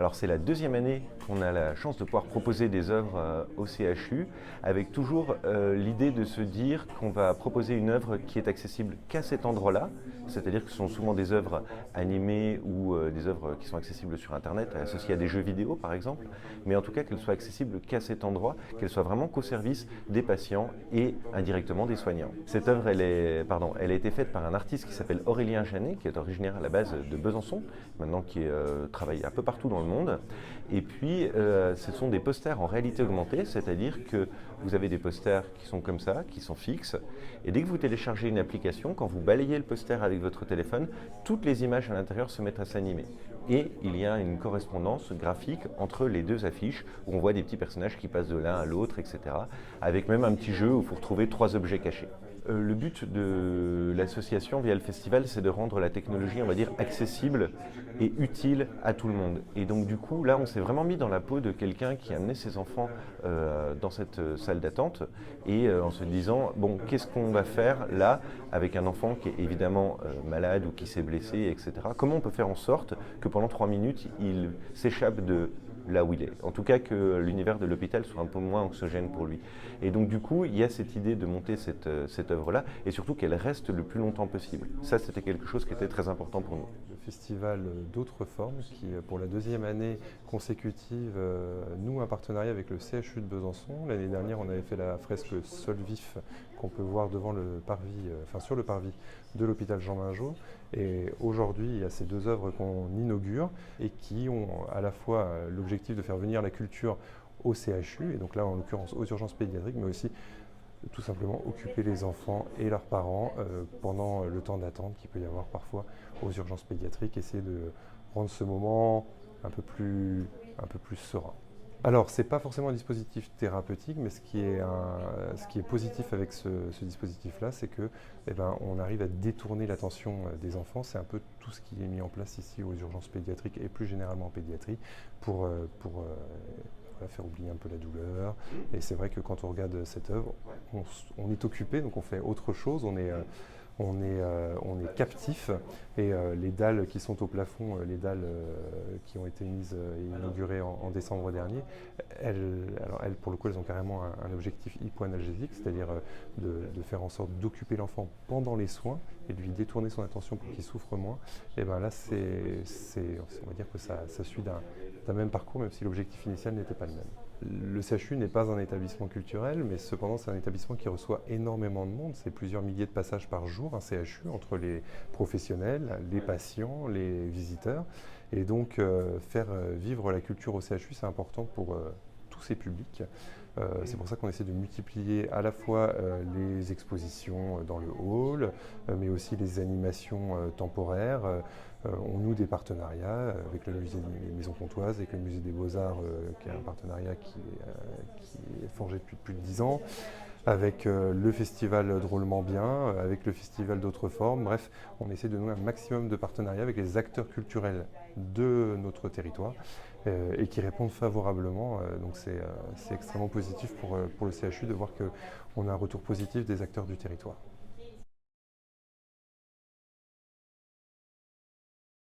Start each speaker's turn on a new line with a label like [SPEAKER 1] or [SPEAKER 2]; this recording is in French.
[SPEAKER 1] Alors c'est la deuxième année qu'on a la chance de pouvoir proposer des œuvres au CHU, avec toujours l'idée de se dire qu'on va proposer une œuvre qui est accessible qu'à cet endroit-là, c'est-à-dire que ce sont souvent des œuvres animées ou des œuvres qui sont accessibles sur Internet, associées à des jeux vidéo par exemple, mais en tout cas qu'elles soient accessibles qu'à cet endroit, qu'elles soient vraiment qu'au service des patients et indirectement des soignants. Cette œuvre, elle a été faite par un artiste qui s'appelle Aurélien Janet, qui est originaire à la base de Besançon, maintenant qui travaille un peu partout dans le monde. Et puis, ce sont des posters en réalité augmentée, c'est-à-dire que vous avez des posters qui sont comme ça, qui sont fixes, et dès que vous téléchargez une application, quand vous balayez le poster avec votre téléphone, toutes les images à l'intérieur se mettent à s'animer. Et il y a une correspondance graphique entre les deux affiches, où on voit des petits personnages qui passent de l'un à l'autre, etc., avec même un petit jeu où il faut retrouver 3 objets cachés. Le but de l'association via le festival, c'est de rendre la technologie, on va dire, accessible et utile à tout le monde. Et donc du coup, là, on s'est vraiment mis dans la peau de quelqu'un qui a amené ses enfants dans cette salle d'attente et en se disant, bon, qu'est-ce qu'on va faire là avec un enfant qui est évidemment malade ou qui s'est blessé, etc. Comment on peut faire en sorte que pendant 3 minutes, il s'échappe de là où il est. En tout cas, que l'univers de l'hôpital soit un peu moins anxiogène pour lui. Et donc, du coup, il y a cette idée de monter cette œuvre-là, et surtout qu'elle reste le plus longtemps possible. Ça, c'était quelque chose qui était très important pour nous.
[SPEAKER 2] Le festival D'autres Formes, qui, pour la deuxième année consécutive, noue un partenariat avec le CHU de Besançon. L'année dernière, on avait fait la fresque Sol vif, qu'on peut voir devant le parvis, sur le parvis de l'hôpital Jean Mingeot. Et aujourd'hui, il y a ces 2 œuvres qu'on inaugure et qui ont à la fois l'objectif de faire venir la culture au CHU, et donc là en l'occurrence aux urgences pédiatriques, mais aussi tout simplement occuper les enfants et leurs parents pendant le temps d'attente qu'il peut y avoir parfois aux urgences pédiatriques, essayer de rendre ce moment un peu plus serein. Alors, ce n'est pas forcément un dispositif thérapeutique, mais ce qui est positif avec ce dispositif-là, c'est que on arrive à détourner l'attention des enfants. C'est un peu tout ce qui est mis en place ici aux urgences pédiatriques et plus généralement en pédiatrie pour faire oublier un peu la douleur. Et c'est vrai que quand on regarde cette œuvre, on est occupé, donc on fait autre chose, on est captif, et les dalles qui sont au plafond, les dalles qui ont été mises et inaugurées en décembre dernier, elles, pour le coup, elles ont carrément un objectif hypoanalgésique, c'est-à-dire de faire en sorte d'occuper l'enfant pendant les soins et de lui détourner son attention pour qu'il souffre moins. Et bien là, on va dire que ça suit d'un même parcours, même si l'objectif initial n'était pas le même. Le CHU n'est pas un établissement culturel, mais cependant c'est un établissement qui reçoit énormément de monde. C'est plusieurs milliers de passages par jour, un CHU, entre les professionnels, les patients, les visiteurs. Et donc faire vivre la culture au CHU, c'est important pour tous ces publics. C'est pour ça qu'on essaie de multiplier à la fois les expositions dans le hall, mais aussi les animations temporaires. On noue des partenariats avec le musée des Maisons Pontoises, avec le musée des Beaux-Arts, qui est un partenariat qui est forgé depuis plus de 10 ans, avec le festival Drôlement Bien, avec le festival D'autres Formes. Bref, on essaie de nouer un maximum de partenariats avec les acteurs culturels de notre territoire et qui répondent favorablement. Donc c'est extrêmement positif pour le CHU de voir qu'on a un retour positif des acteurs du territoire.